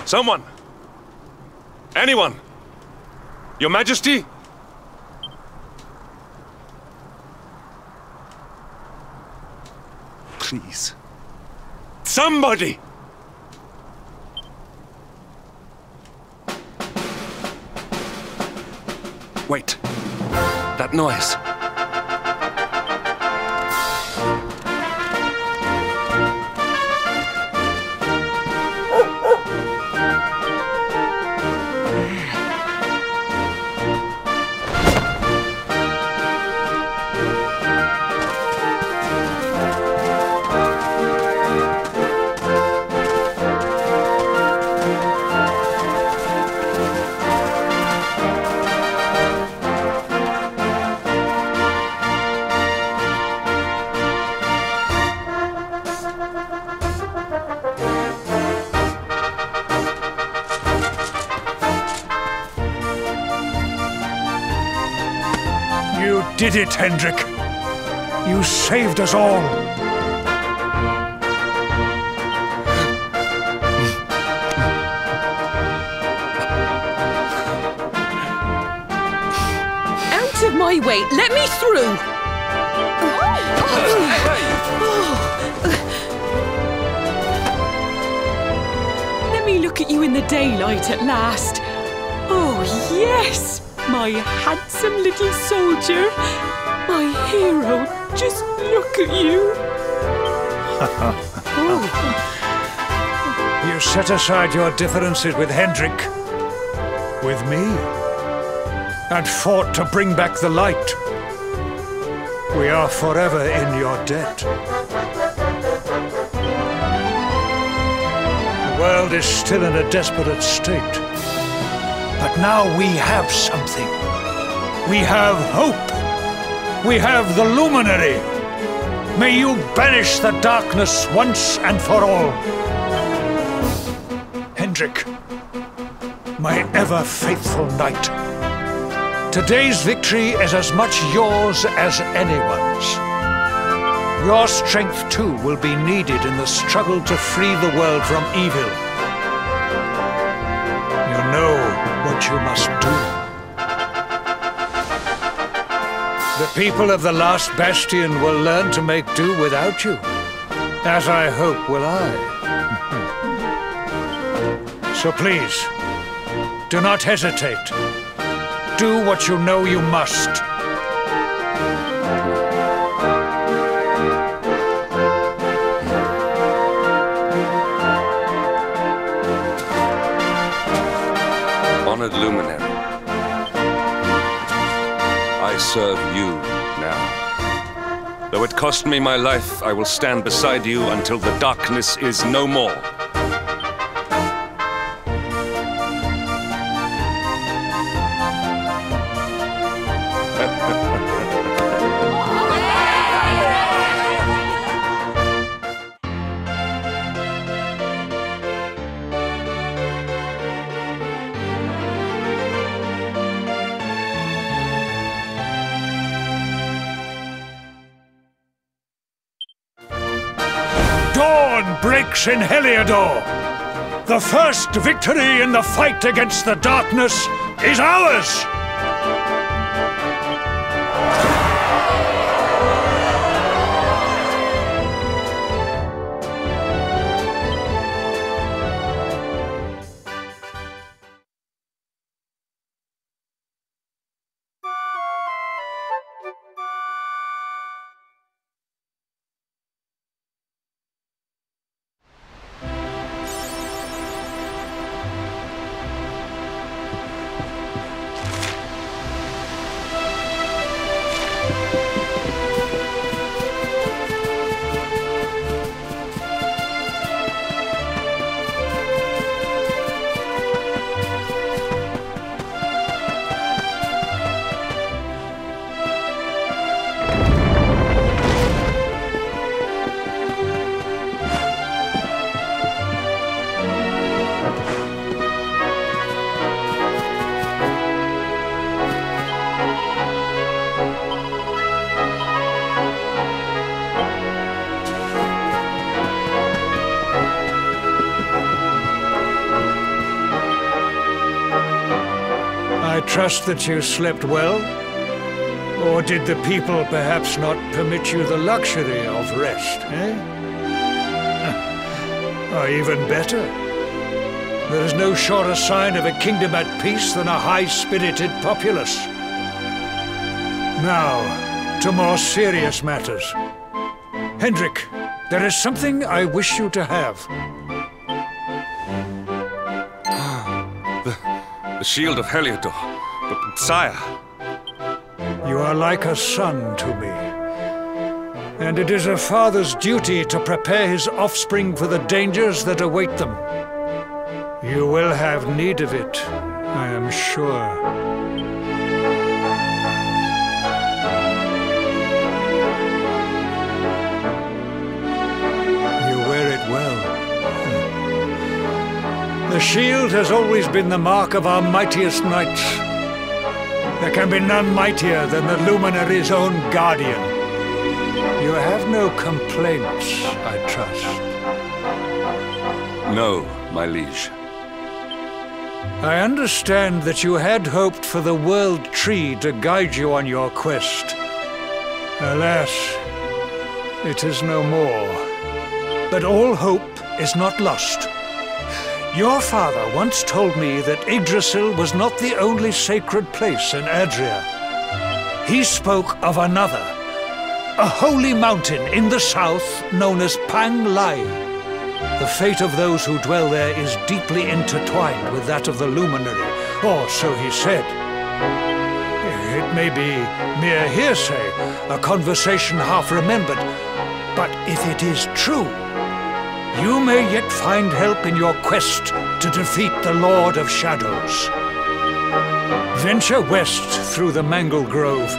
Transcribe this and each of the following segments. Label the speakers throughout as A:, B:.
A: Someone! Anyone! Your Majesty? Please. Somebody! Wait. That noise.
B: You did it, Hendrik. You saved us all.
C: Out of my way! Let me through! Let me look at you in the daylight at last. Oh, yes! My handsome little soldier. My hero. Just look at you.
B: You set aside your differences with Hendrik, with me, and fought to bring back the light. We are forever in your debt. The world is still in a desperate state. But now we have something. We have hope. We have the luminary. May you banish the darkness once and for all. Hendrik, my ever-faithful knight, today's victory is as much yours as anyone's. Your strength, too, will be needed in the struggle to free the world from evil. You know what you must do. The people of the last bastion will learn to make do without you, as I hope will I. So please, do not hesitate. Do what you know you must.
A: Honored luminary, I serve you now. Though it cost me my life, I will stand beside you until the darkness is no more.
B: Dawn breaks in Heliodor. The first victory in the fight against the darkness is ours! trust that you slept well? Or did the people perhaps not permit you the luxury of rest, eh? Or even better, there is no surer sign of a kingdom at peace than a high-spirited populace. Now, to more serious matters. Hendrik, there is something I wish you to have.
A: The shield of Heliodor. But, sire...
B: You are like a son to me. And it is a father's duty to prepare his offspring for the dangers that await them. You will have need of it, I am sure. The shield has always been the mark of our mightiest knights. There can be none mightier than the Luminary's own guardian. You have no complaints, I trust.
A: No, my liege.
B: I understand that you had hoped for the World Tree to guide you on your quest. Alas, it is no more. But all hope is not lost. Your father once told me that Yggdrasil was not the only sacred place in Adria. He spoke of another, a holy mountain in the south known as Pang Lai. The fate of those who dwell there is deeply intertwined with that of the Luminary, or so he said. It may be mere hearsay, a conversation half remembered, but if it is true, you may yet find help in your quest to defeat the Lord of Shadows. Venture west through the Mangle Grove,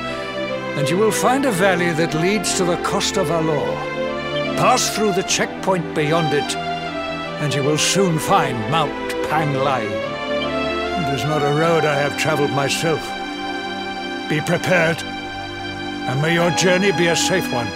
B: and you will find a valley that leads to the Coast of Alor. Pass through the checkpoint beyond it, and you will soon find Mount Pang Lai. It is not a road I have traveled myself. Be prepared, and may your journey be a safe one.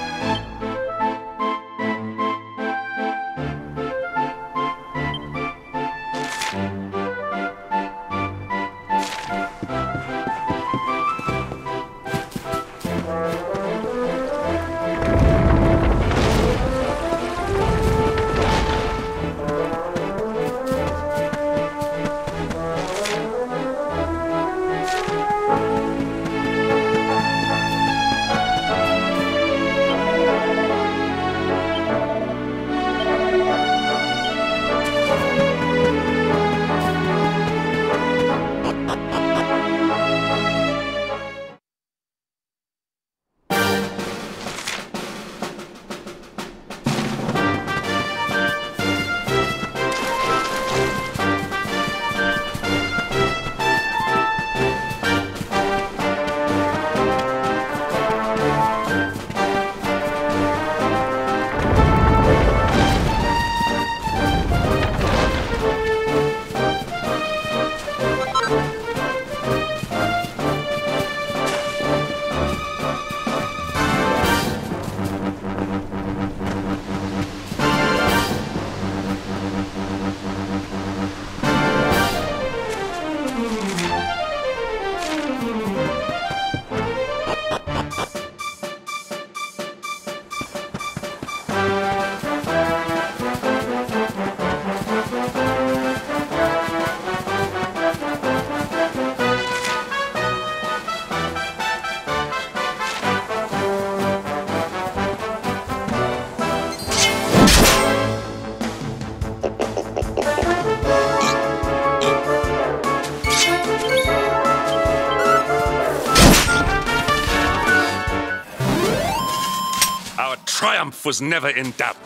A: Triumph was never in doubt.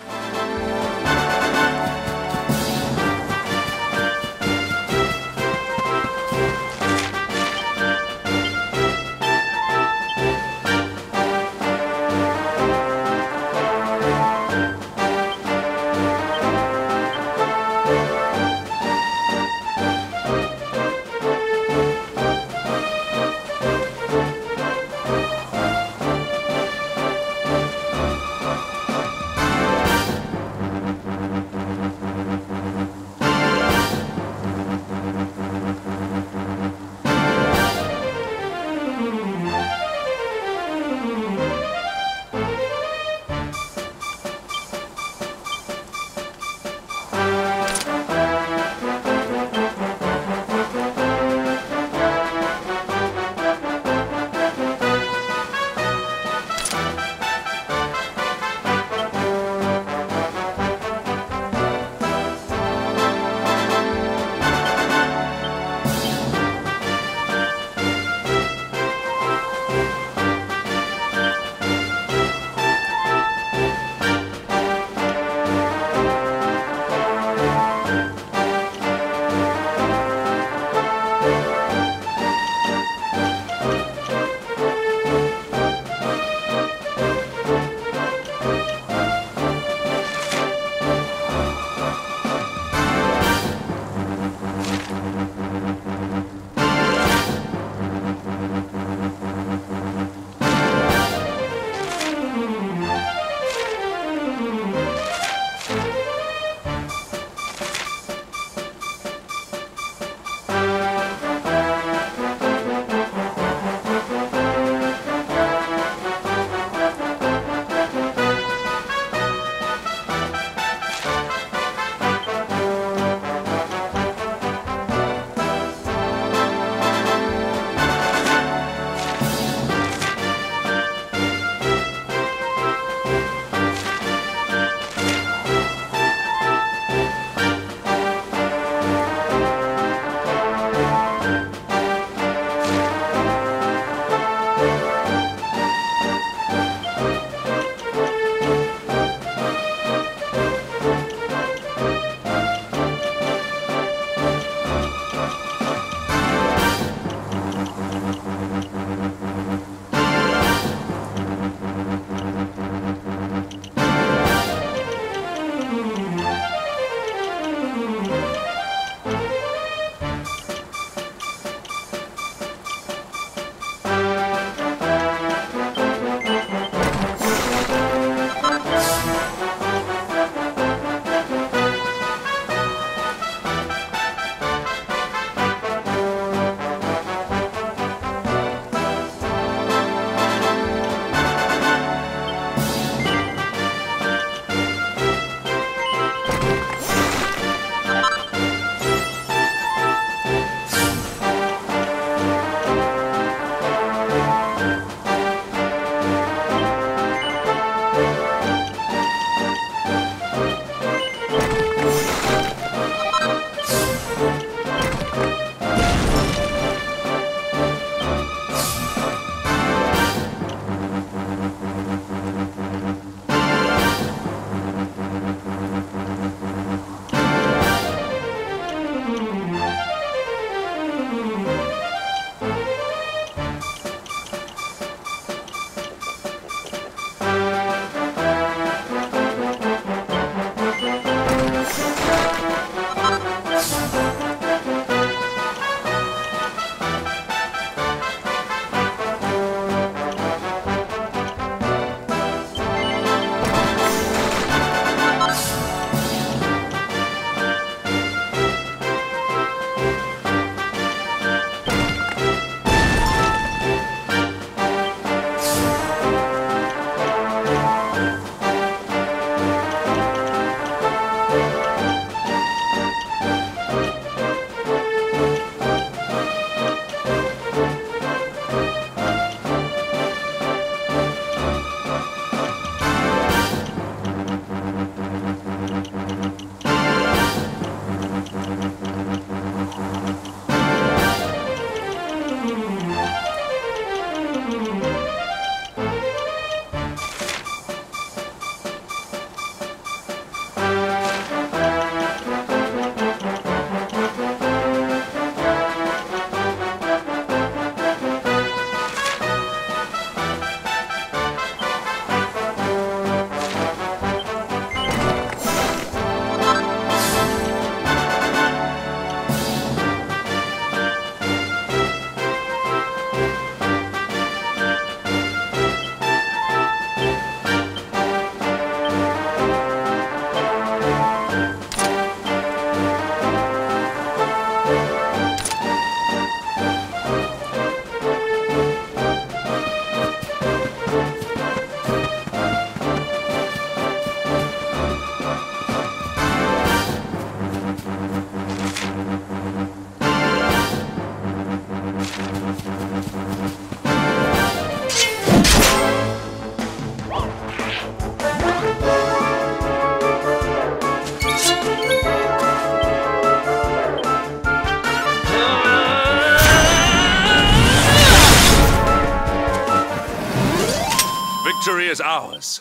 A: Victory is ours.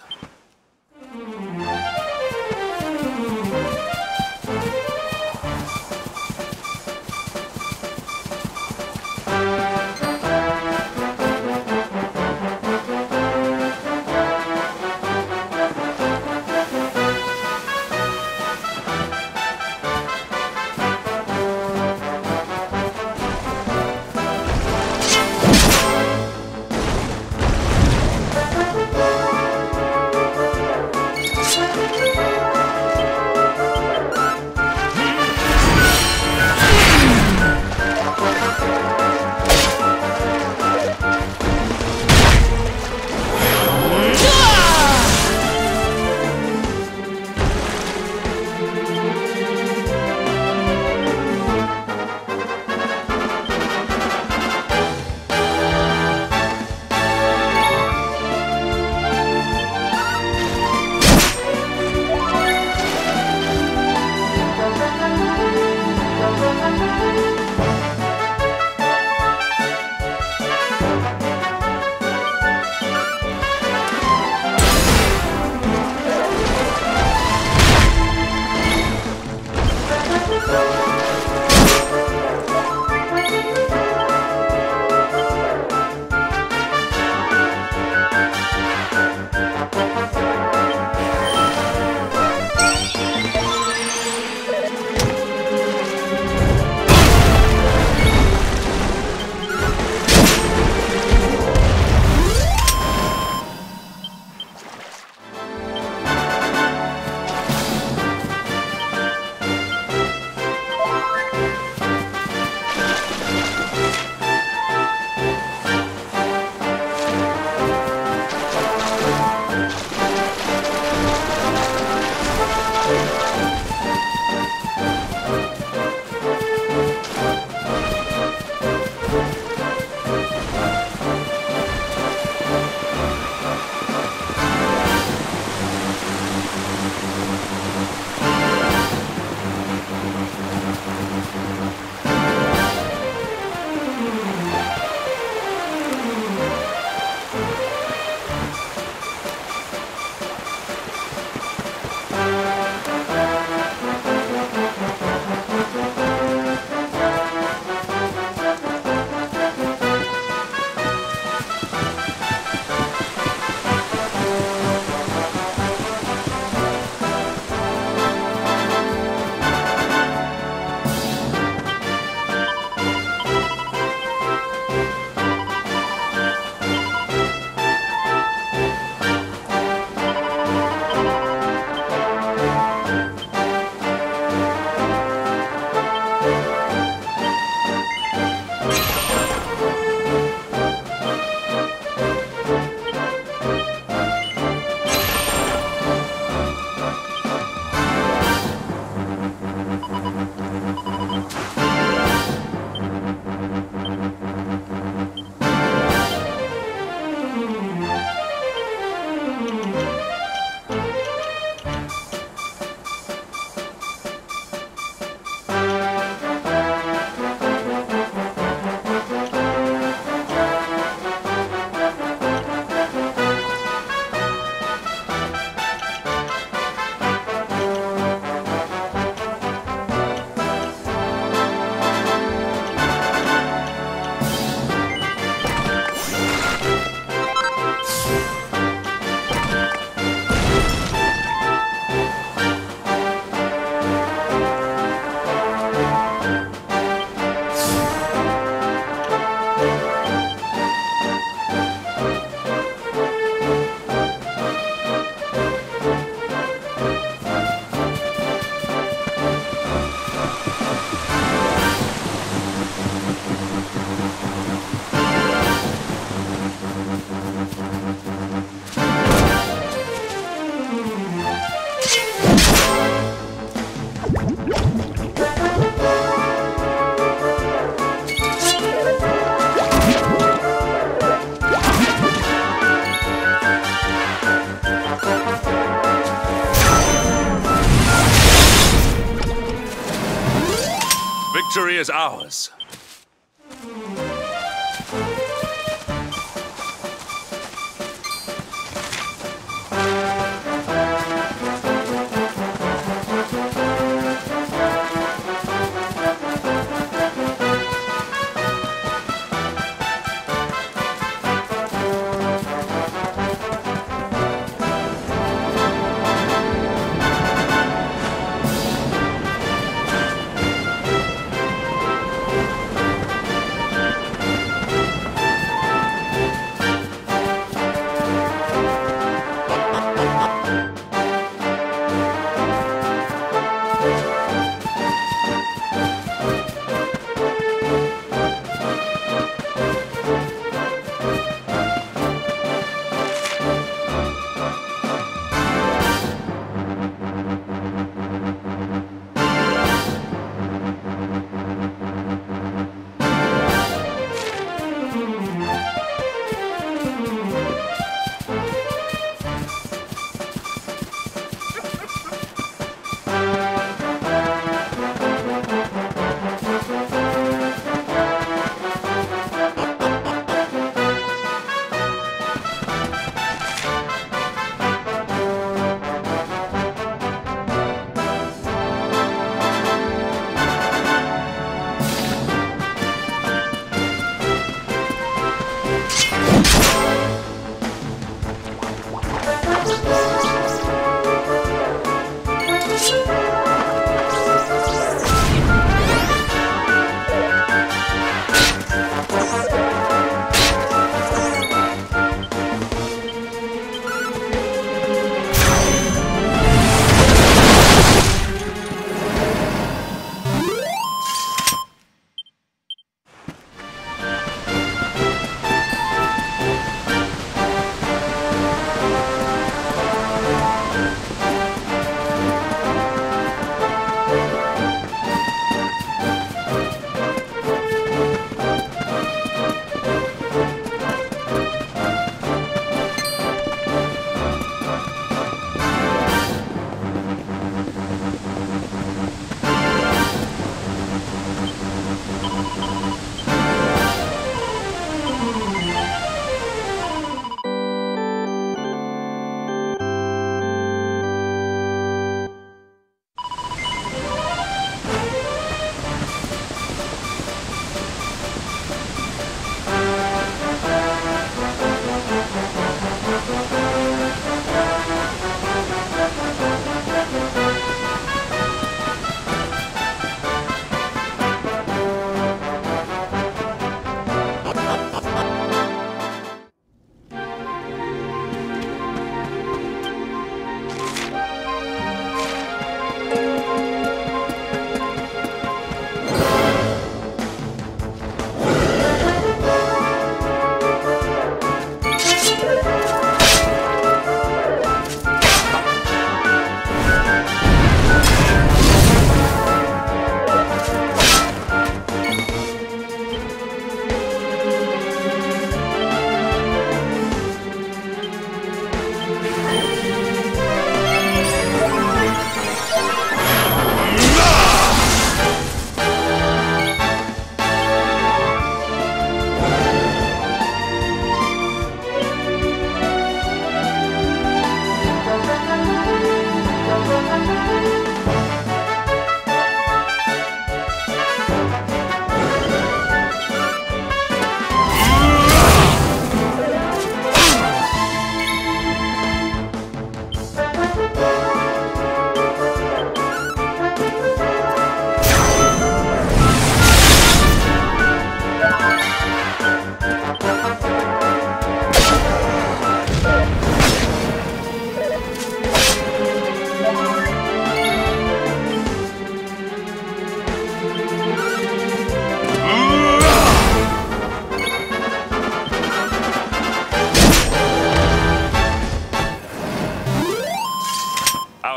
A: Victory is ours.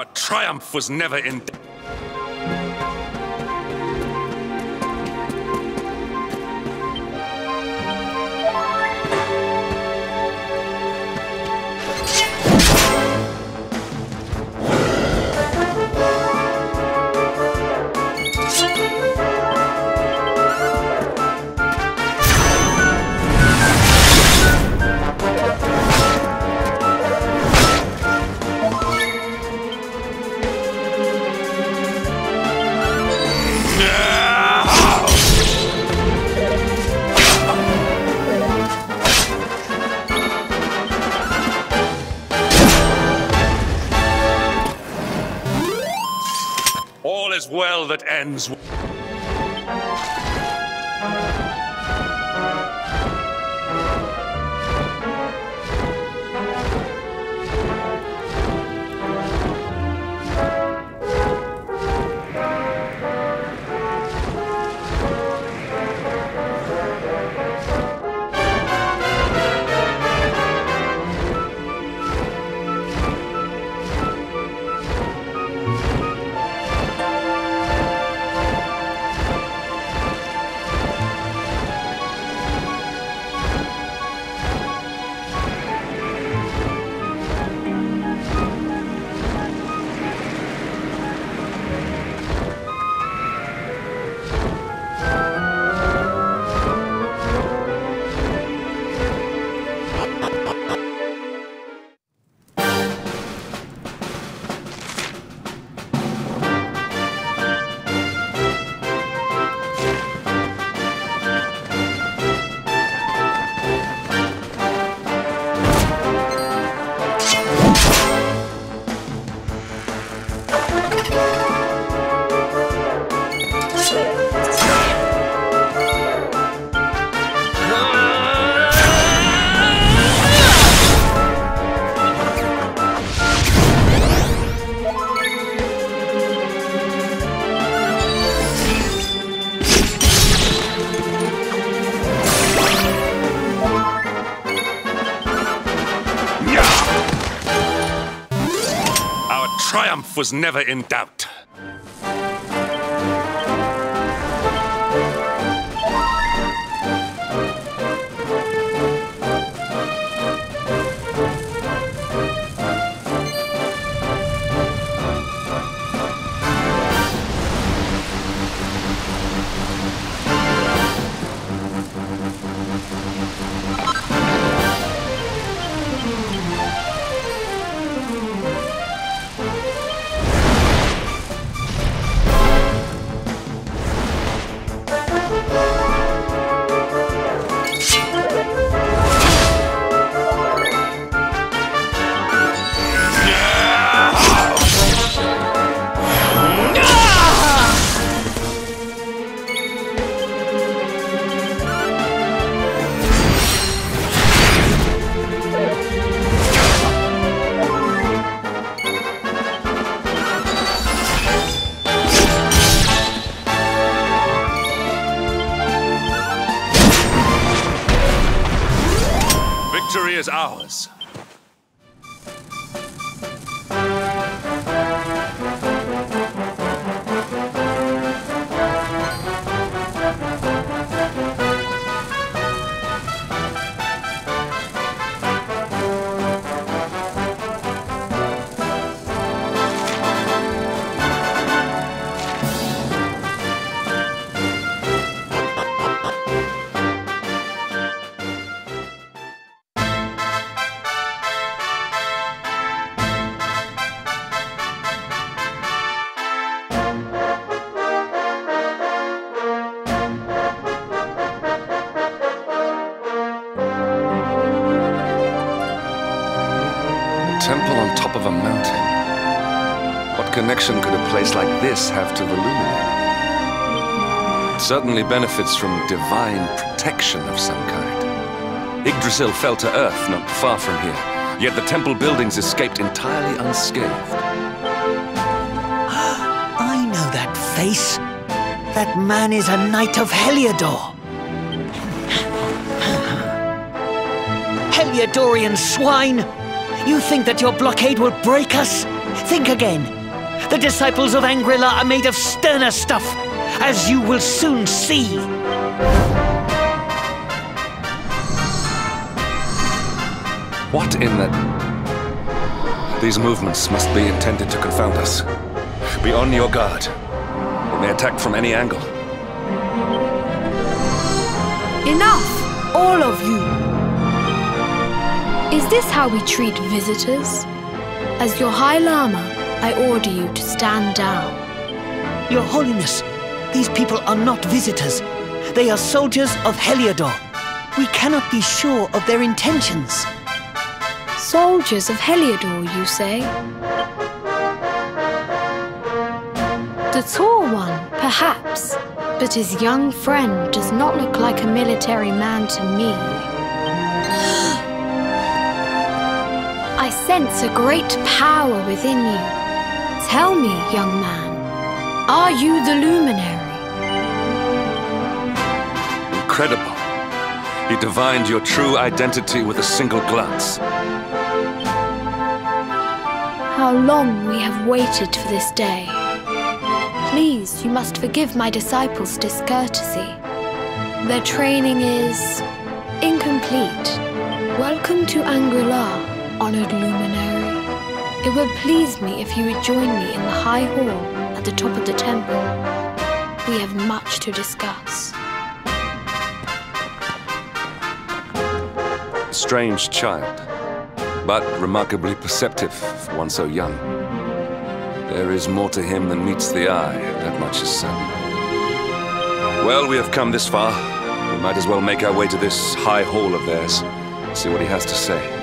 A: Our triumph was never in doubt. All is well that ends. Triumph was never in doubt. Victory is ours. Temple on top of a mountain. What connection could a place like this have to the luminary? It certainly benefits from divine protection of some kind. Yggdrasil fell to earth not far from here, yet the temple buildings escaped entirely unscathed.
D: I know that face. That man is a knight of Heliodor. Heliodorian swine! You think that your blockade will break us? Think again. The disciples of Angrila are made of sterner stuff, as you will soon see.
A: What in the... These movements must be intended to confound us. Be on your guard. We may attack from any angle.
E: Enough, all of you. Is this how we treat visitors? As your High Lama, I order you to stand down.
D: Your Holiness, these people are not visitors. They are soldiers of Heliodor. We cannot be sure of their intentions.
E: Soldiers of Heliodor, you say? The tall one, perhaps, but his young friend does not look like a military man to me. I sense a great power within you. Tell me, young man, are you the luminary?
A: Incredible. He divined your true identity with a single glance.
E: How long we have waited for this day. Please, you must forgive my disciples' discourtesy. Their training is incomplete. Welcome to Angrila, honored luminary. It would please me if you would join me in the high hall at the top of the temple. We have much to discuss.
A: Strange child, but remarkably perceptive for one so young. There is more to him than meets the eye, that much is certain. Well, we have come this far. We might as well make our way to this high hall of theirs, see what he has to say.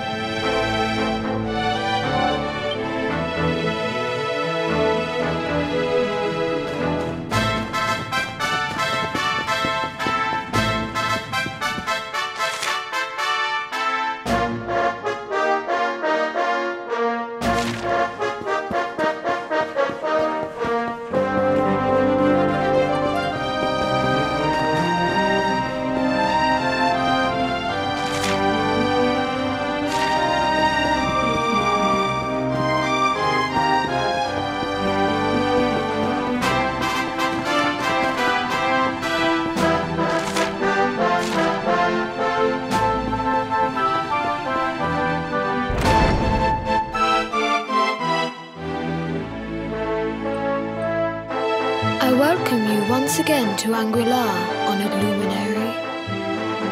E: I welcome you once again to Angrila, honored luminary.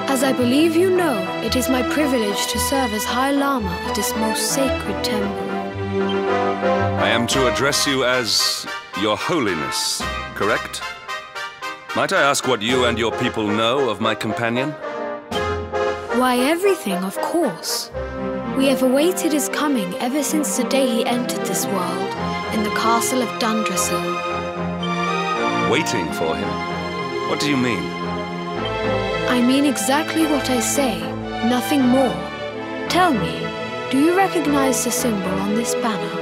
E: As I believe you know, it is my privilege to serve as High Lama of this most sacred temple.
A: I am to address you as Your Holiness, correct? Might I ask what you and your people know of my companion?
E: Why, everything, of course. We have awaited his coming ever since the day he entered this world in the castle of Dundrasil.
A: Waiting for him? What do you mean?
E: I mean exactly what I say, nothing more. Tell me, do you recognize the symbol on this banner?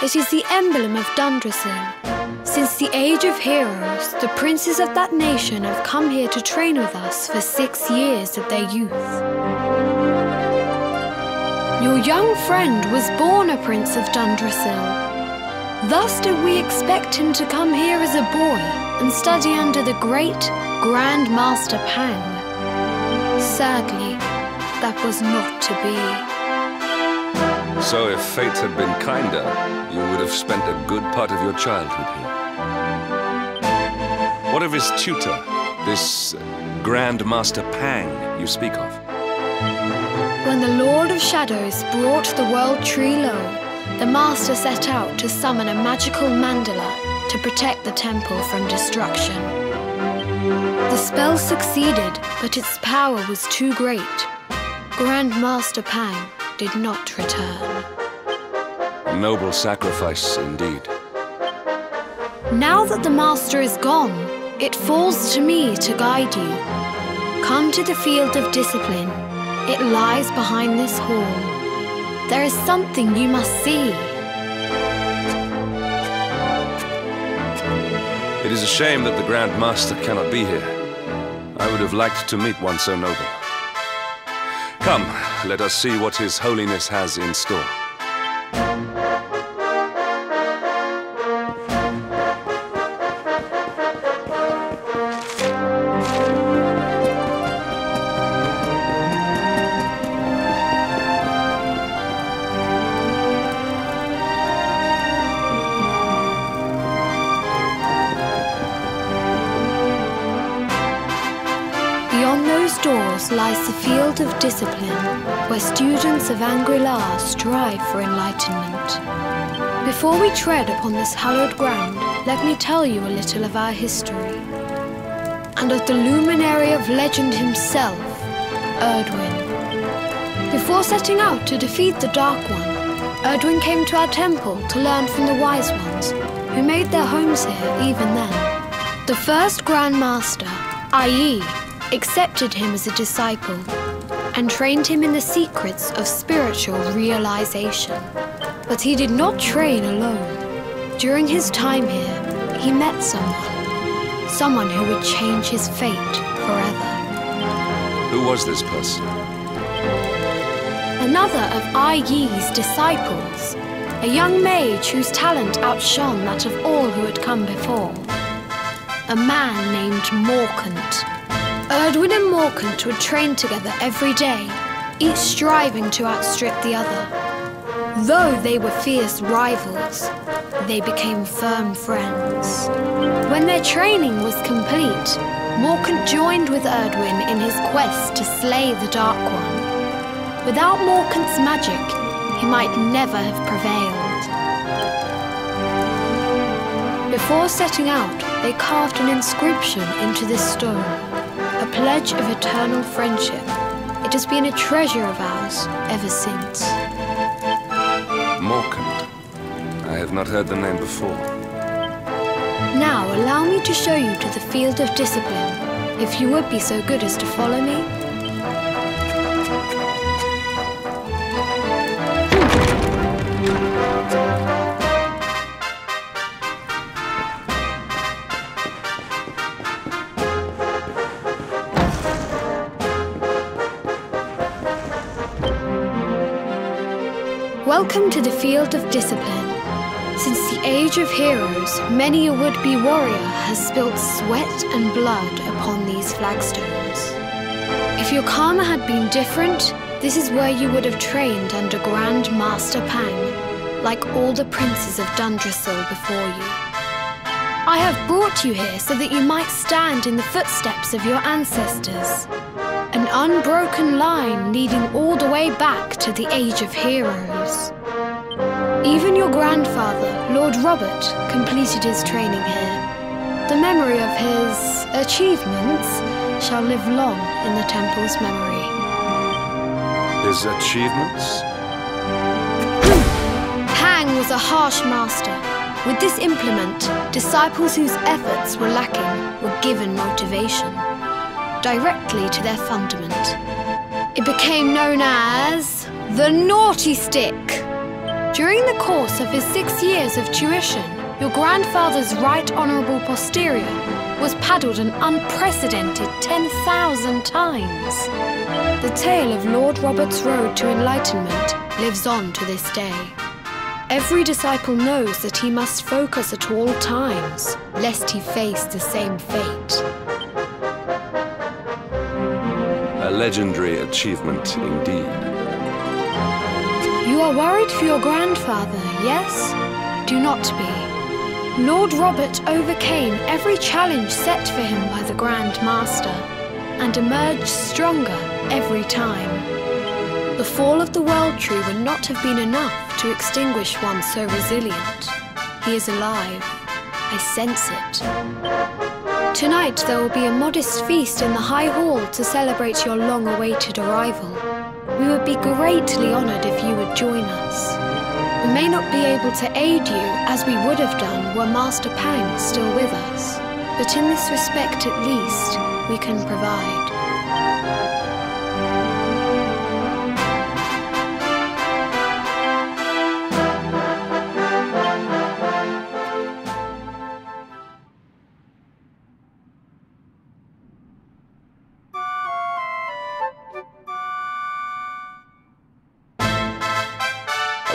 E: It is the emblem of Dundrasil. Since the age of heroes, the princes of that nation have come here to train with us for 6 years of their youth. Your young friend was born a prince of Dundrasil. Thus did we expect him to come here as a boy and study under the great Grand Master Pang. Sadly, that was not to be.
A: So if fate had been kinder, you would have spent a good part of your childhood here. What of his tutor, this Grand Master Pang you speak of?
E: When the Lord of Shadows brought the world tree low, the Master set out to summon a magical mandala to protect the temple from destruction. The spell succeeded, but its power was too great. Grand Master Pang did not return.
A: A noble sacrifice indeed.
E: Now that the Master is gone, it falls to me to guide you. Come to the field of discipline. It lies behind this hall. There is something you must see.
A: It is a shame that the Grand Master cannot be here. I would have liked to meet one so noble. Come, let us see what His Holiness has in store.
E: Doors lies the field of discipline, where students of Angri-La strive for enlightenment. Before we tread upon this hallowed ground, let me tell you a little of our history, and of the luminary of legend himself, Erdwin. Before setting out to defeat the Dark One, Erdwin came to our temple to learn from the Wise Ones, who made their homes here even then. The first Grand Master, i.e., accepted him as a disciple and trained him in the secrets of spiritual realization. But he did not train alone. During his time here, he met someone who would change his fate forever.
A: Who was this person?
E: Another of Ai Yi's disciples, a young mage whose talent outshone that of all who had come before. A man named Morkant. Erdwin and Morkant would train together every day, each striving to outstrip the other. Though they were fierce rivals, they became firm friends. When their training was complete, Morkant joined with Erdwin in his quest to slay the Dark One. Without Morkant's magic, he might never have prevailed. Before setting out, they carved an inscription into this stone, a pledge of eternal friendship. It has been a treasure of ours ever since.
A: Morkant. I have not heard the name before.
E: Now allow me to show you to the field of discipline, if you would be so good as to follow me. Welcome to the field of discipline. Since the age of heroes, many a would-be warrior has spilt sweat and blood upon these flagstones. If your karma had been different, this is where you would have trained under Grand Master Pang, like all the princes of Dundrasil before you. I have brought you here so that you might stand in the footsteps of your ancestors. An unbroken line leading all the way back to the Age of Heroes. Even your grandfather, Lord Robert, completed his training here. The memory of his achievements shall live long in the temple's memory.
A: His achievements?
E: Pang was a harsh master. With this implement, disciples whose efforts were lacking were given motivation, directly to their fundament. It became known as the Naughty Stick. During the course of his 6 years of tuition, your grandfather's right honourable posterior was paddled an unprecedented 10,000 times. The tale of Lord Robert's road to enlightenment lives on to this day. Every disciple knows that he must focus at all times, lest he face the same fate.
A: A legendary achievement indeed.
E: You are worried for your grandfather, yes? Do not be. Lord Robert overcame every challenge set for him by the Grand Master, and emerged stronger every time. The fall of the World Tree would not have been enough to extinguish one so resilient. He is alive. I sense it. Tonight there will be a modest feast in the High Hall to celebrate your long-awaited arrival. We would be greatly honoured if you would join us. We may not be able to aid you as we would have done were Master Pang still with us, but in this respect at least, we can provide.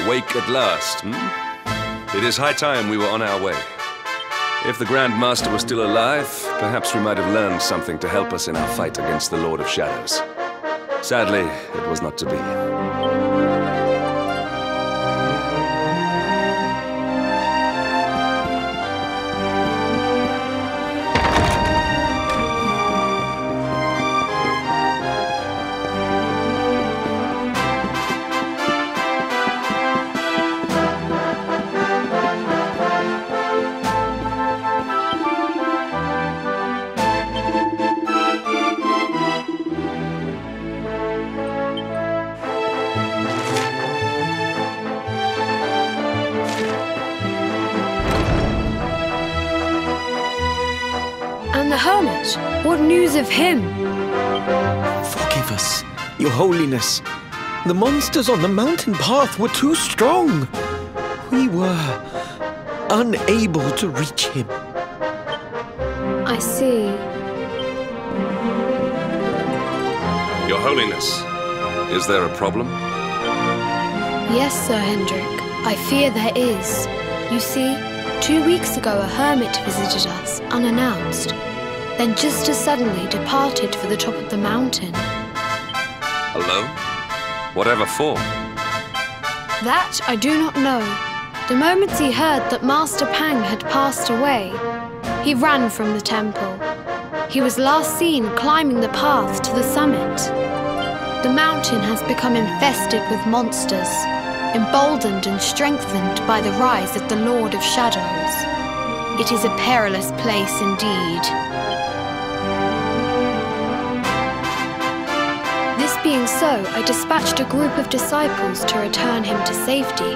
A: Awake at last, It is high time we were on our way. If the Grand Master was still alive, perhaps we might have learned something to help us in our fight against the Lord of Shadows. Sadly, it was not to be.
E: And the hermit? What news of him?
F: Forgive us, Your Holiness. The monsters on the mountain path were too strong. We were unable to reach him.
E: I see.
A: Your Holiness, is there a problem?
E: Yes, Sir Hendrik. I fear there is. You see, 2 weeks ago a hermit visited us, unannounced. Then just as suddenly departed for the top of the mountain.
A: Alone? Whatever for?
E: That I do not know. The moment he heard that Master Pang had passed away, he ran from the temple. He was last seen climbing the path to the summit. The mountain has become infested with monsters, emboldened and strengthened by the rise of the Lord of Shadows. It is a perilous place indeed. This being so, I dispatched a group of disciples to return him to safety.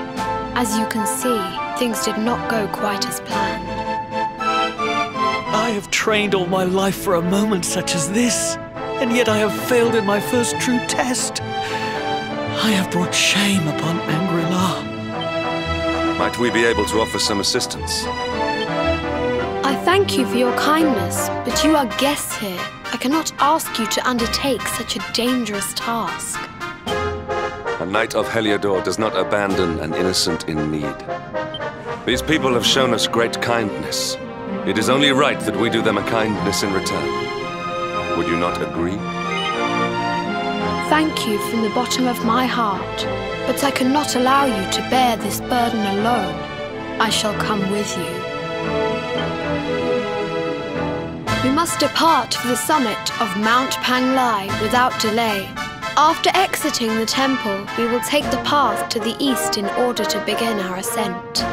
E: As you can see, things did not go quite as planned.
F: I have trained all my life for a moment such as this, and yet I have failed in my first true test. I have brought shame upon Angri-La.
A: Might we be able to offer some assistance?
E: I thank you for your kindness, but you are guests here. I cannot ask you to undertake such a dangerous task.
A: A knight of Heliodor does not abandon an innocent in need. These people have shown us great kindness. It is only right that we do them a kindness in return. Would you not agree?
E: Thank you from the bottom of my heart, but I cannot allow you to bear this burden alone. I shall come with you. We must depart for the summit of Mount Panglai without delay. After exiting the temple, we will take the path to the east in order to begin our ascent.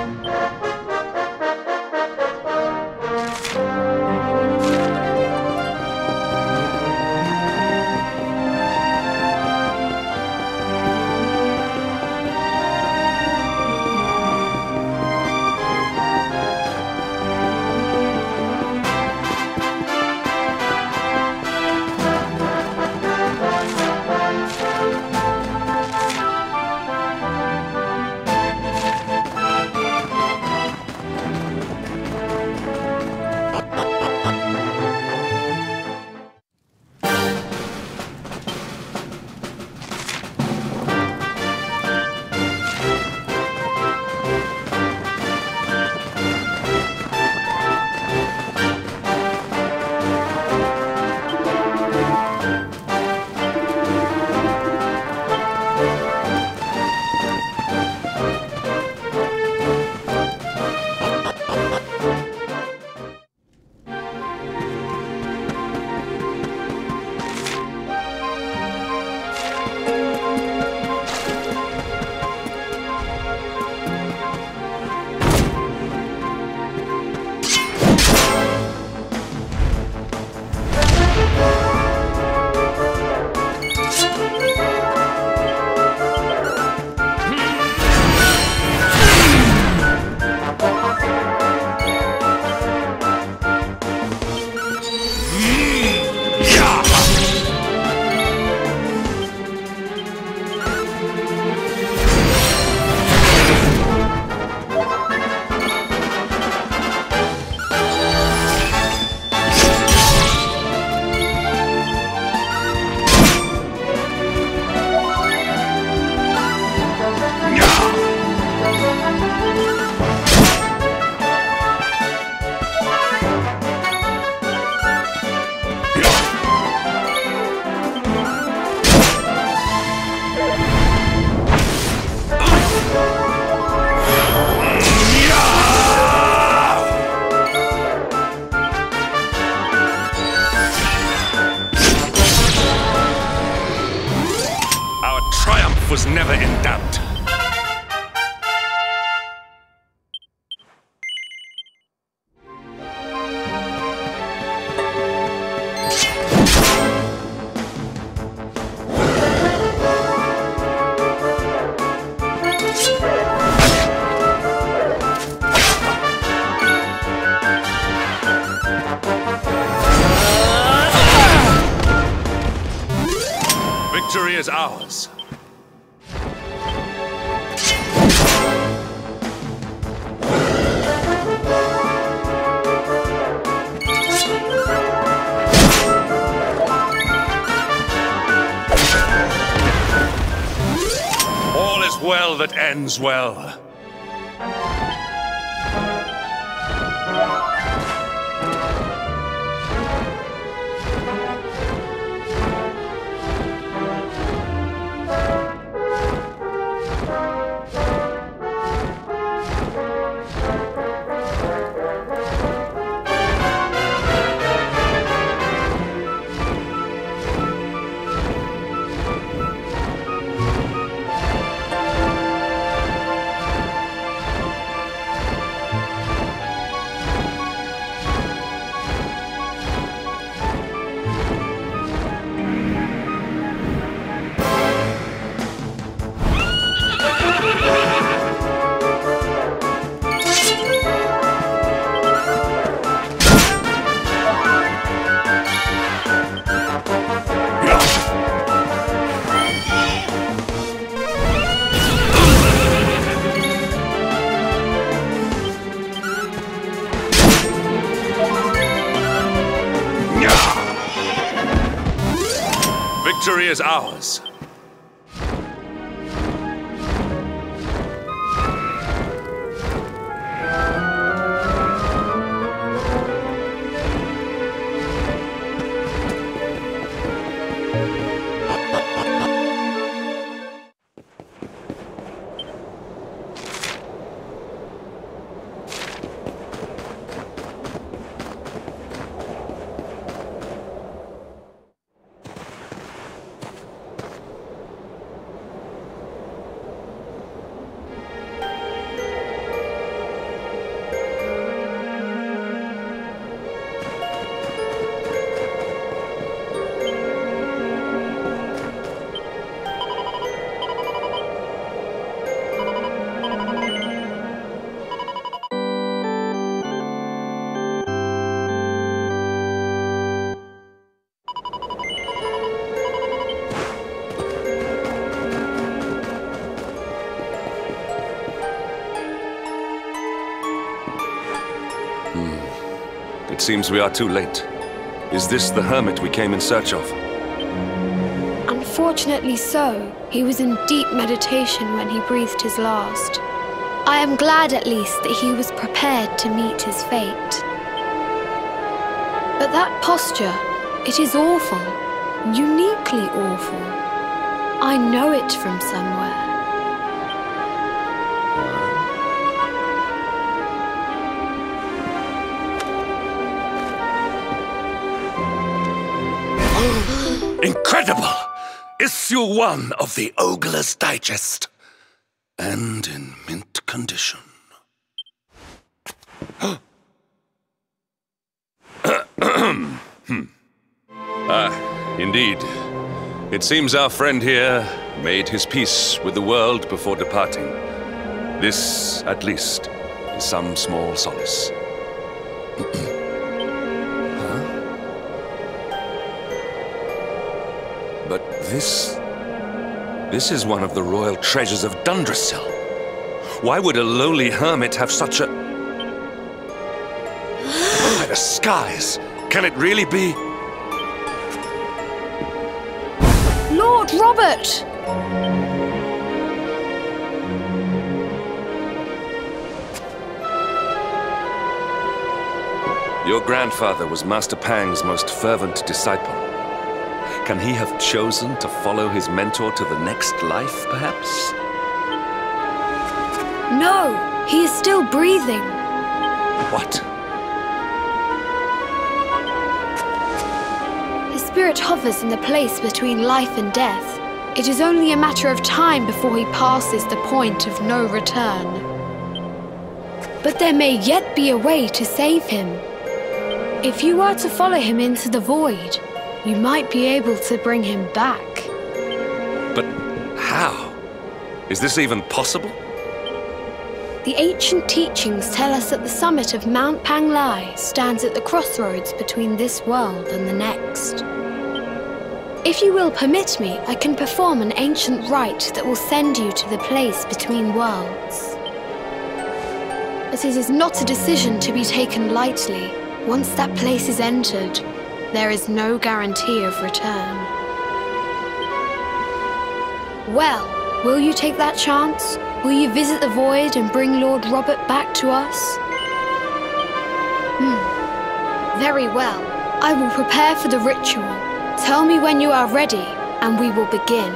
A: was never in doubt. Victory is ours. All is well that ends well. Victory is ours. It seems we are too late. Is this the hermit we came in search of?
E: Unfortunately so. He was in deep meditation when he breathed his last. I am glad at least that he was prepared to meet his fate. But that posture, it is awful. Uniquely awful. I know it from somewhere.
A: Incredible! Issue 1 of the Ogler's Digest. And in mint condition. Indeed. It seems our friend here made his peace with the world before departing. This, at least, is some small solace. But this is one of the royal treasures of Dundrasil. Why would a lowly hermit have such a... By the skies! Can it really be?
E: Lord Robert!
A: Your grandfather was Master Pang's most fervent disciple. Can he have chosen to follow his mentor to the next life, perhaps?
E: No, he is still breathing.
A: What?
E: His spirit hovers in the place between life and death. It is only a matter of time before he passes the point of no return. But there may yet be a way to save him. If you were to follow him into the void, you might be able to bring him back.
A: But how? Is this even possible?
E: The ancient teachings tell us that the summit of Mount Panglai stands at the crossroads between this world and the next. If you will permit me, I can perform an ancient rite that will send you to the place between worlds. But it is not a decision to be taken lightly. Once that place is entered, there is no guarantee of return. Well, will you take that chance? Will you visit the void and bring Lord Robert back to us? Very well. I will prepare for the ritual. Tell me when you are ready, and we will begin.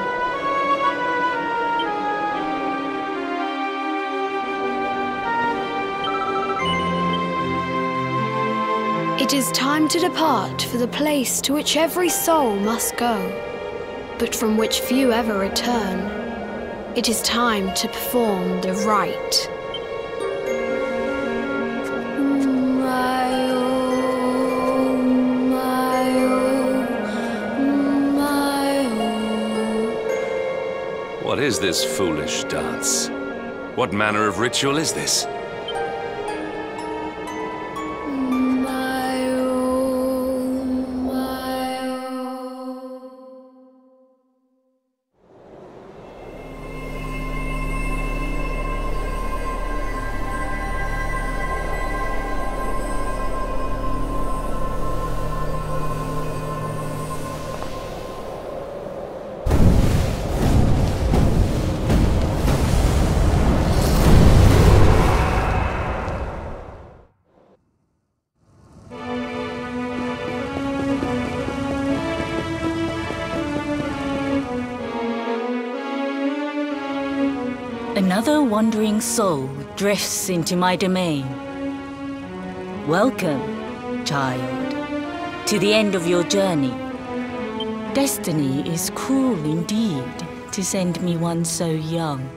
E: It is time to depart for the place to which every soul must go, but from which few ever return. It is time to perform the rite.
A: What is this foolish dance? What manner of ritual is this?
G: Another wandering soul drifts into my domain. Welcome, child, to the end of your journey. Destiny is cruel indeed to send me one so young.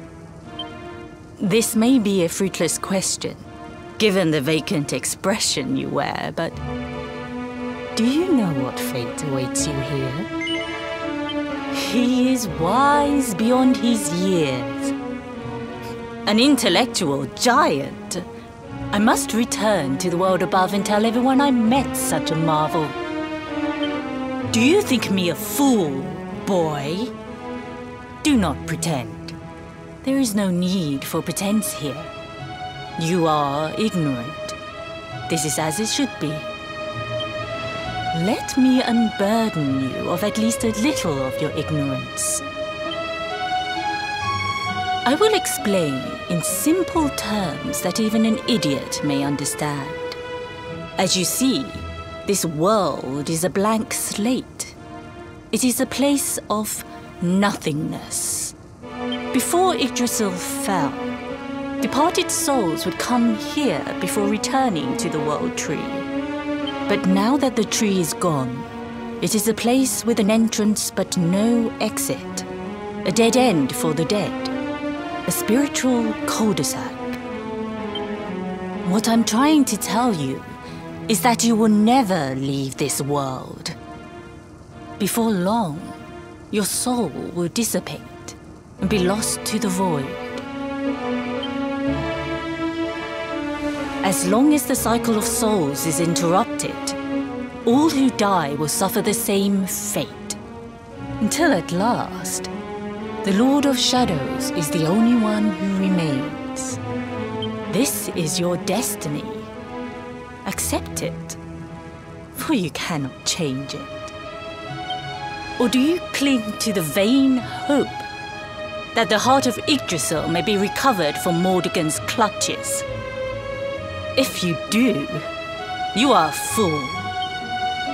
G: This may be a fruitless question, given the vacant expression you wear, but do you know what fate awaits you here? He is wise beyond his years. An intellectual giant. I must return to the world above and tell everyone I met such a marvel. Do you think me a fool, boy? Do not pretend. There is no need for pretense here. You are ignorant. This is as it should be. Let me unburden you of at least a little of your ignorance. I will explain in simple terms that even an idiot may understand. As you see, this world is a blank slate. It is a place of nothingness. Before Yggdrasil fell, departed souls would come here before returning to the world tree. But now that the tree is gone, it is a place with an entrance but no exit. A dead end for the dead. A spiritual cul-de-sac. What I'm trying to tell you is that you will never leave this world. Before long, your soul will dissipate and be lost to the void. As long as the cycle of souls is interrupted, all who die will suffer the same fate. Until at last, the Lord of Shadows is the only one who remains. This is your destiny. Accept it, for you cannot change it. Or do you cling to the vain hope that the heart of Yggdrasil may be recovered from Mordegon's clutches? If you do, you are a fool.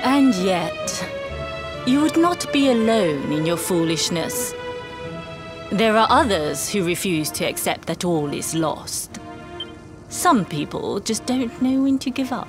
G: And yet, you would not be alone in your foolishness. There are others who refuse to accept that all is lost. Some people just don't know when to give up.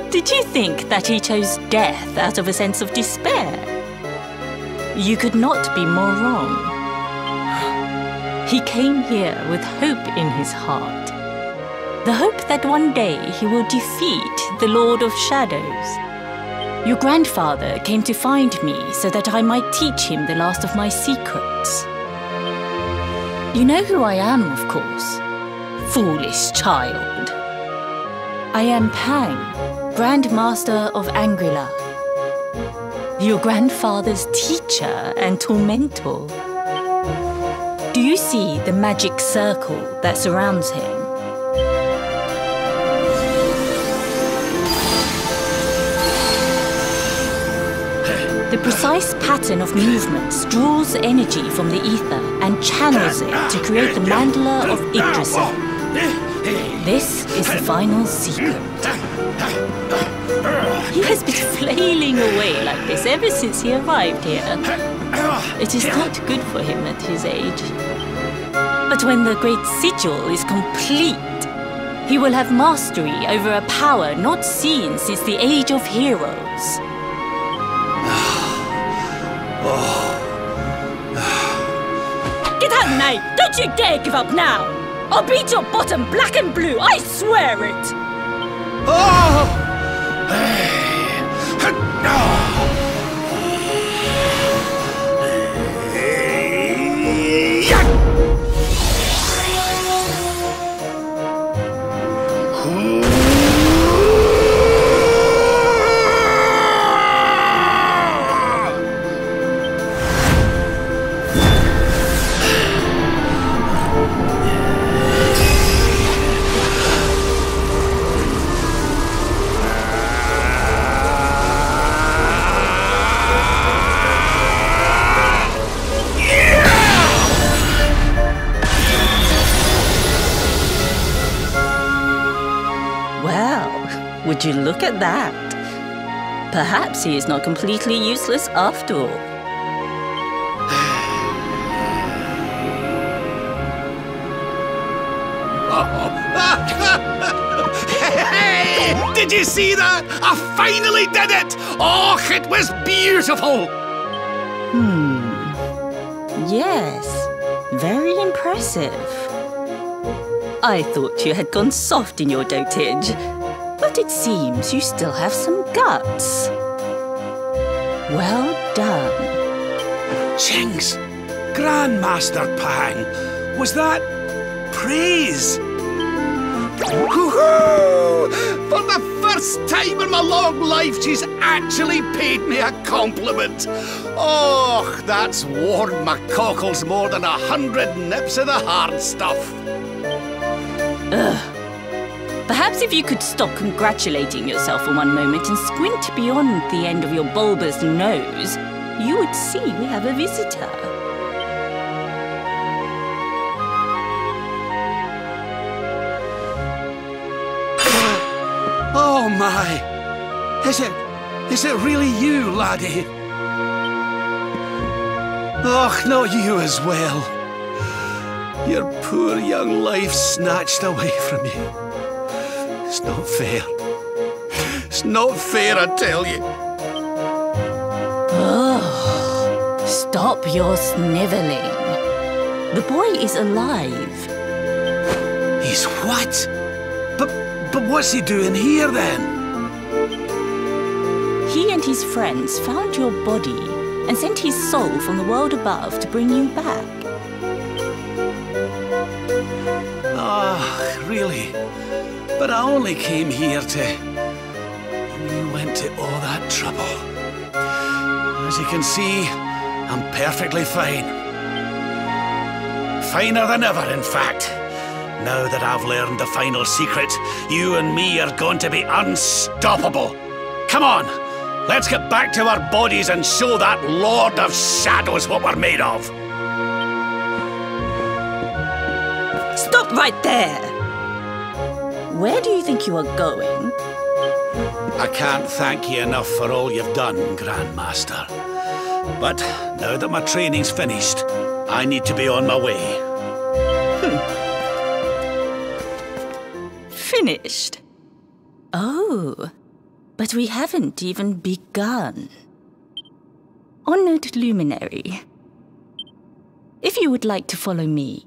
G: Did you think that he chose death out of a sense of despair? You could not be more wrong. He came here with hope in his heart. The hope that one day he will defeat the Lord of Shadows. Your grandfather came to find me so that I might teach him the last of my secrets. You know who I am, of course. Foolish child. I am Pang, Grand Master of Angrila. Your grandfather's teacher and tormentor. Do you see the magic circle that surrounds him? The precise pattern of movements draws energy from the ether and channels it to create the mandala of Yggdrasil. This is the final secret. He has been flailing away like this ever since he arrived here. It is not good for him at his age. But when the great sigil is complete, he will have mastery over a power not seen since the Age of Heroes.
C: Get out, knight! Don't you dare give up now! I'll beat your bottom black and blue, I swear it!
G: Would you look at that? Perhaps he is not completely useless after all.
H: Hey! Did you see that? I finally did it! Oh, it was beautiful!
G: Yes, very impressive. I thought you had gone soft in your dotage. But it seems you still have some guts. Well done.
H: Jinx! Grandmaster Pang! Was that praise? Woohoo! For the first time in my long life, she's actually paid me a compliment. Oh, that's warmed my cockles more than 100 nips of the hard stuff.
G: Ugh. Perhaps if you could stop congratulating yourself for one moment and squint beyond the end of your bulbous nose, you would see we have a visitor.
H: Oh my! Is it really you, laddie? Oh, not you as well. Your poor young life snatched away from you. It's not fair. It's not fair, I tell you.
G: Oh, stop your snivelling. The boy is alive.
H: He's what? But what's he doing here then?
G: He and his friends found your body and sent his soul from the world above to bring you back.
H: Ah, really? But I only came here to... And you went to all that trouble. As you can see, I'm perfectly fine. Finer than ever, in fact. Now that I've learned the final secret, you and me are going to be unstoppable. Come on, let's get back to our bodies and show that Lord of Shadows what we're made of.
G: Stop right there! Where do you think you are going?
H: I can't thank you enough for all you've done, Grandmaster. But now that my training's finished, I need to be on my way.
G: finished? Oh, but we haven't even begun. Honored Luminary, if you would like to follow me.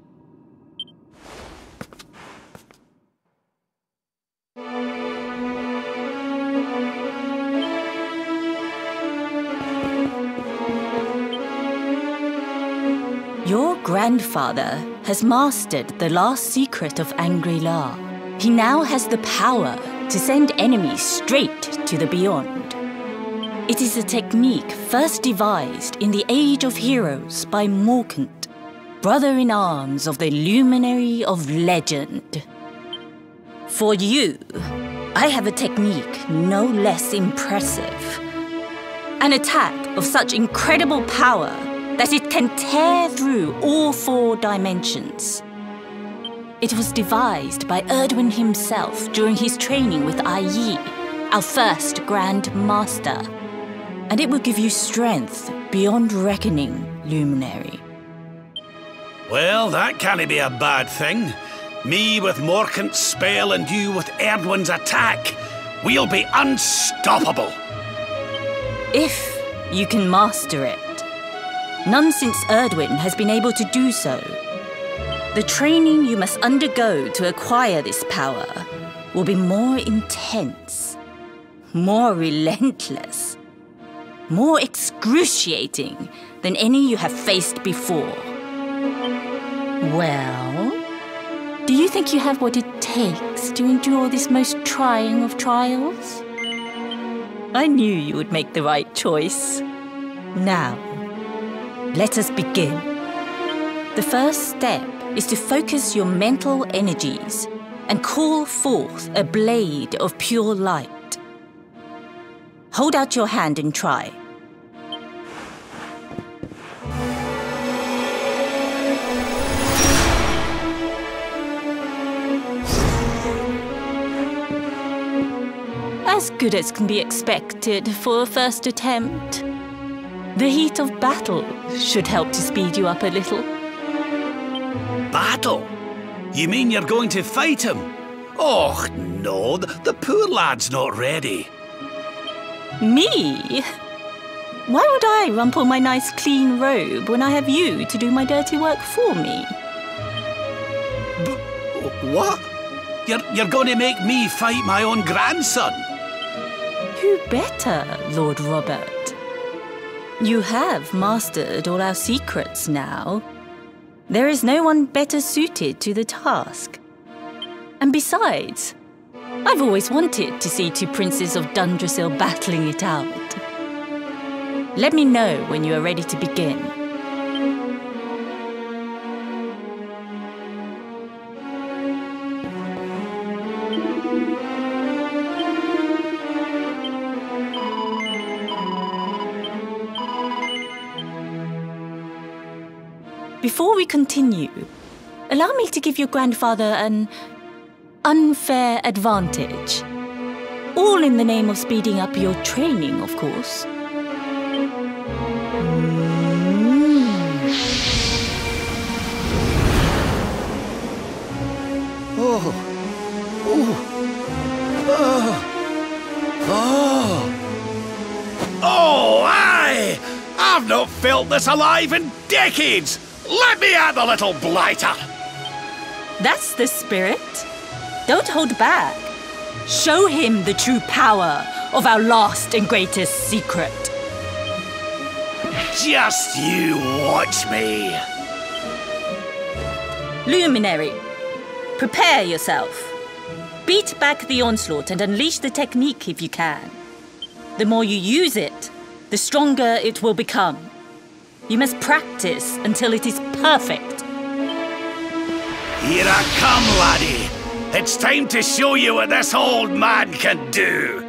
G: Your grandfather has mastered the last secret of Angri-La. He now has the power to send enemies straight to the beyond. It is a technique first devised in the Age of Heroes by Morkant, brother-in-arms of the Luminary of Legend. For you, I have a technique no less impressive. An attack of such incredible power that it can tear through all 4 dimensions. It was devised by Erdwin himself during his training with Yi, our first Grand Master. And it will give you strength beyond reckoning, Luminary.
H: Well, that can't be a bad thing. Me with Morkant's spell and you with Erdwin's attack. We'll be unstoppable.
G: If you can master it. None since Erdwin has been able to do so. The training you must undergo to acquire this power will be more intense, more relentless, more excruciating than any you have faced before. Well, do you think you have what it takes to endure this most trying of trials? I knew you would make the right choice. Now, let us begin. The first step is to focus your mental energies and call forth a blade of pure light. Hold out your hand and try. As good as can be expected for a first attempt. The heat of battle should help to speed you up a little.
H: Battle? You mean you're going to fight him? Oh, no, the poor lad's not ready.
G: Me? Why would I rumple my nice clean robe when I have you to do my dirty work for me?
H: What? You're going to make me fight my own grandson?
G: Who better, Lord Robert? You have mastered all our secrets now. There is no one better suited to the task. And besides, I've always wanted to see 2 princes of Dundrasil battling it out. Let me know when you are ready to begin. Before we continue, allow me to give your grandfather an unfair advantage. All in the name of speeding up your training, of course.
H: Oh, aye! I've not felt this alive in decades! Let me at the little blighter!
G: That's the spirit. Don't hold back. Show him the true power of our last and greatest secret.
H: Just you watch me.
G: Luminary, prepare yourself. Beat back the onslaught and unleash the technique if you can. The more you use it, the stronger it will become. You must practice until it is perfect.
H: Here I come, laddie. It's time to show you what this old man can do.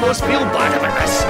H: almost feel bad about this.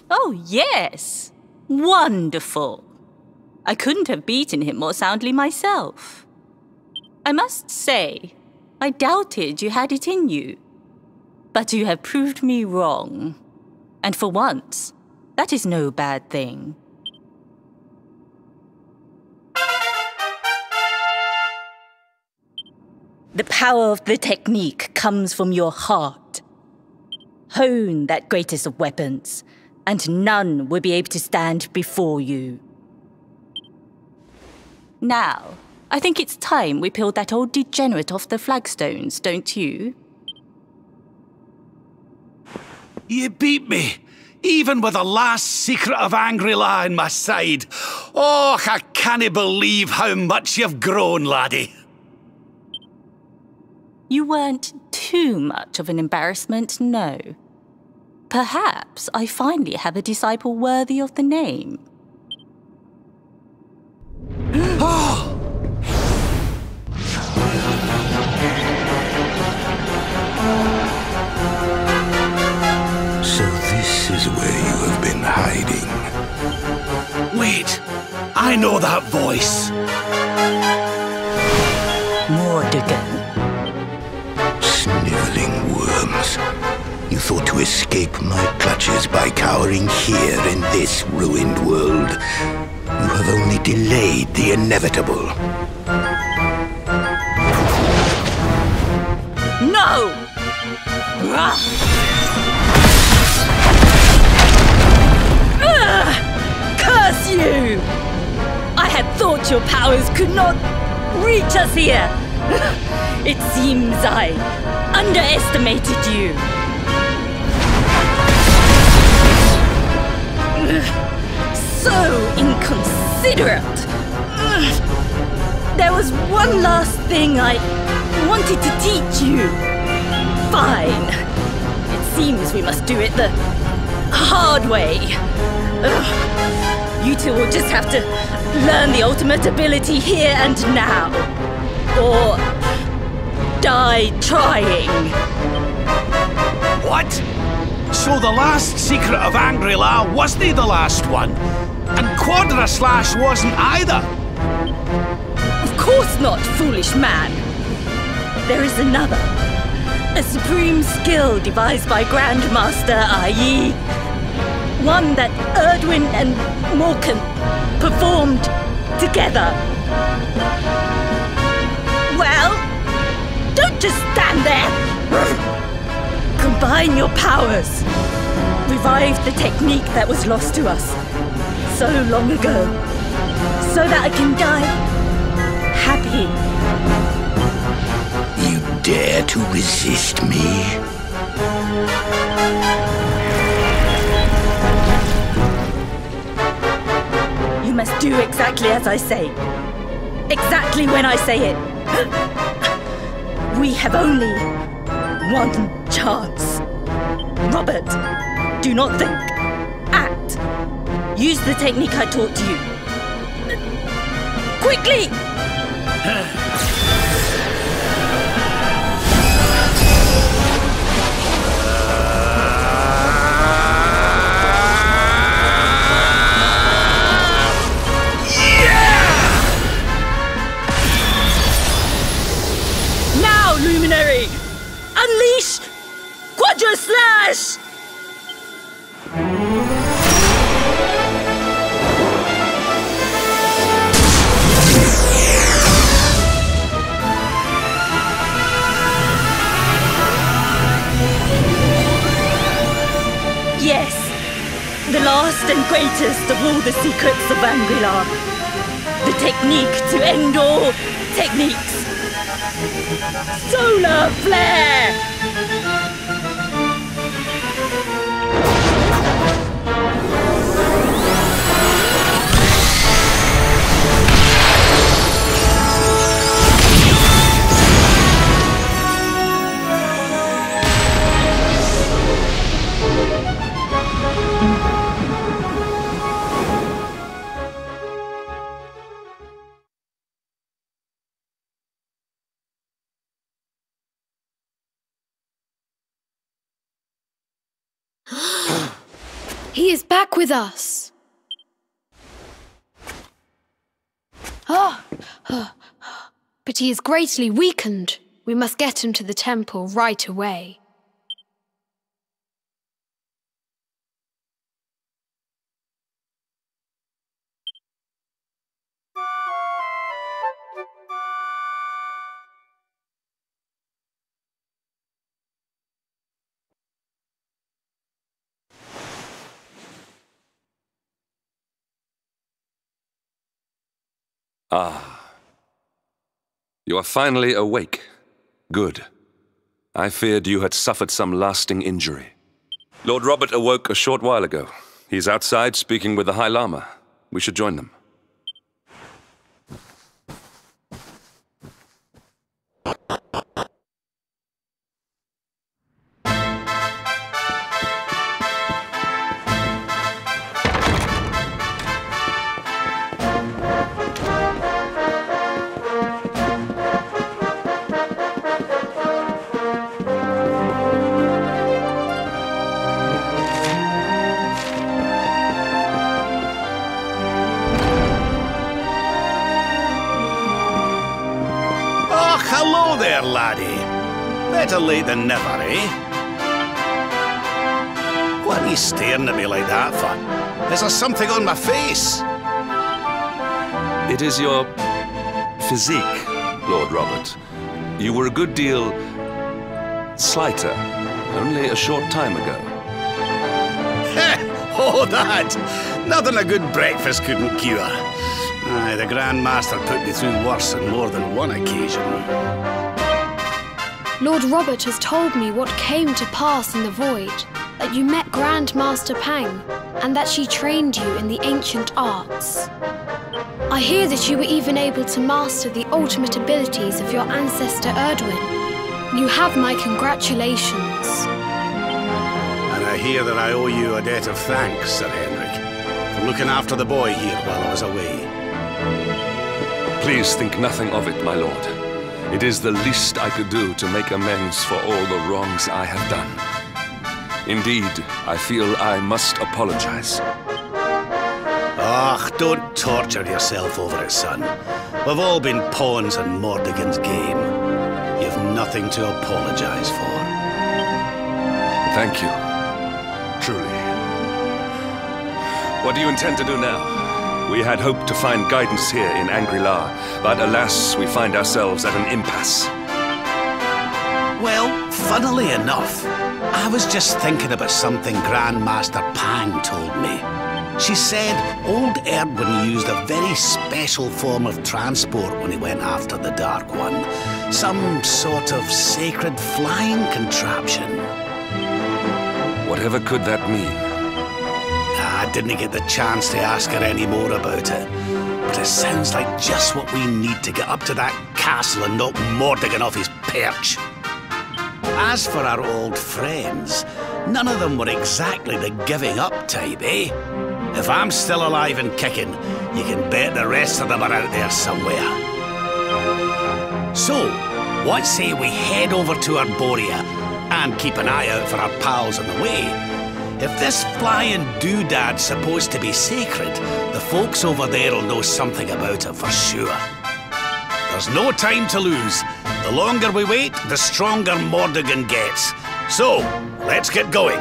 G: Oh, yes! Wonderful! I couldn't have beaten him more soundly myself. I must say, I doubted you had it in you. But you have proved me wrong. And for once, that is no bad thing. The power of the technique comes from your heart. Hone that greatest of weapons, and none will be able to stand before you. Now, I think it's time we peeled that old degenerate off the flagstones, don't you?
H: You beat me, even with the last secret of Angry-La in my side. Oh, I can't believe how much you've grown, laddie.
G: You weren't too much of an embarrassment, no. Perhaps I finally have a disciple worthy of the name.
I: So this is where you have been hiding.
H: Wait, I know that voice.
G: Mordegon.
I: Sniveling worms. You thought to escape my clutches by cowering here in this ruined world. You have only delayed the inevitable.
G: No! Curse you! I had thought your powers could not reach us here. It seems I underestimated you. So inconsiderate. There was one last thing I wanted to teach you. Fine. It seems we must do it the hard way. You two will just have to learn the ultimate ability here and now. Or die trying.
H: What? So the last secret of Angry-La wasn't the last one? And Quadra-Slash wasn't either?
G: Of course not, foolish man. There is another. A supreme skill devised by Grandmaster, i.e. one that Erdwin and Morkan performed together. Well, don't just stand there. Combine your powers. Revive the technique that was lost to us so long ago, so that I can die happy.
I: You dare to resist me?
G: You must do exactly as I say. Exactly when I say it. We have only one chance. Robert, do not think. Act. Use the technique I taught to you. Quickly! Luminary! Unleash Quadra-Slash! Yes, the last and greatest of all the secrets of Angry-La. The technique to end all techniques. Solar flare!
E: He is back with us. But he is greatly weakened. We must get him to the temple right away.
A: Ah. You are finally awake. Good. I feared you had suffered some lasting injury. Lord Robert awoke a short while ago. He's outside speaking with the High Lama. We should join them.
H: Hello there, laddie. Better late than never, eh? What are you staring at me like that for? Is there something on my face?
A: It is your physique, Lord Robert. You were a good deal slighter, only a short time ago.
H: Oh, that! Nothing a good breakfast couldn't cure. Aye, the Grand Master put me through worse on more than one occasion.
E: Lord Robert has told me what came to pass in the void, that you met Grand Master Pang, and that she trained you in the ancient arts. I hear that you were even able to master the ultimate abilities of your ancestor Erdwin. You have my congratulations.
H: And I hear that I owe you a debt of thanks, Sir Henrik, for looking after the boy here while I was away.
A: Please think nothing of it, my lord. It is the least I could do to make amends for all the wrongs I have done. Indeed, I feel I must apologize.
H: Ah, don't torture yourself over it, son. We've all been pawns in Mordegon's game. You've nothing to apologize for.
A: Thank you. Truly. What do you intend to do now? We had hoped to find guidance here in Angri-La, but alas, we find ourselves at an impasse.
H: Well, funnily enough, I was just thinking about something Grand Master Pang told me. She said old Erdwin used a very special form of transport when he went after the Dark One. Some sort of sacred flying contraption.
A: Whatever could that mean?
H: I didn't get the chance to ask her any more about it. But it sounds like just what we need to get up to that castle and knock Mordegon off his perch. As for our old friends, none of them were exactly the giving up type, eh? If I'm still alive and kicking, you can bet the rest of them are out there somewhere. So, what say we head over to Arborea and keep an eye out for our pals on the way? If this flying doodad's supposed to be sacred, the folks over there will know something about it for sure. There's no time to lose. The longer we wait, the stronger Mordegon gets. So, let's get going.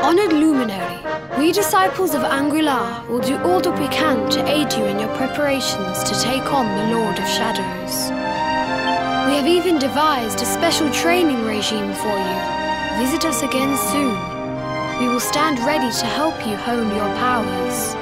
E: Honored Luminary, we disciples of Angri-La will do all that we can to aid you in your preparations to take on the Lord of Shadows. We have even devised a special training regime for you. Visit us again soon. We will stand ready to help you hone your powers.